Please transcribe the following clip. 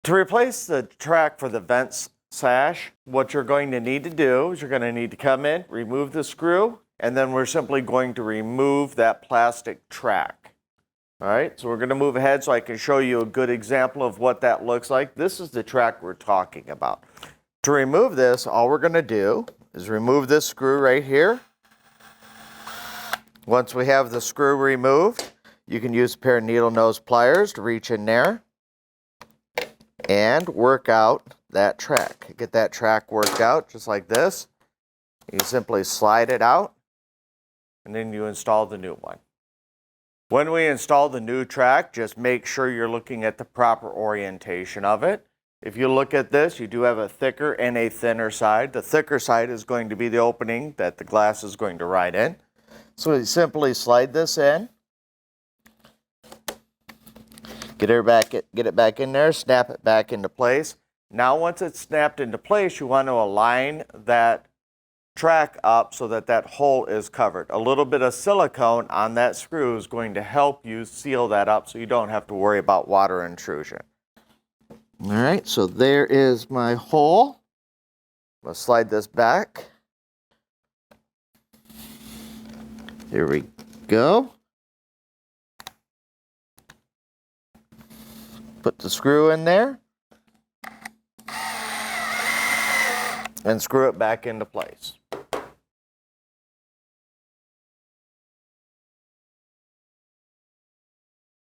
To replace the track for the vent sash, what you're going to need to do is you're going to need to come in, remove the screw, and then we're simply going to remove that plastic track. All right, so we're going to move ahead so I can show you a good example of what that looks like. This is the track we're talking about. To remove this, all we're going to do is remove this screw right here. Once we have the screw removed, you can use a pair of needle nose pliers to reach in there and work out that track. Get that track worked out just like this. You simply slide it out and then you install the new one. When we install the new track, just make sure you're looking at the proper orientation of it. If you look at this, you do have a thicker and a thinner side. The thicker side is going to be the opening that the glass is going to ride in. So we simply slide this in. Get it back in there, snap it back into place. Now once it's snapped into place, you want to align that track up so that that hole is covered. A little bit of silicone on that screw is going to help you seal that up so you don't have to worry about water intrusion. All right, so there is my hole. Let's slide this back. Here we go. Put the screw in there and screw it back into place.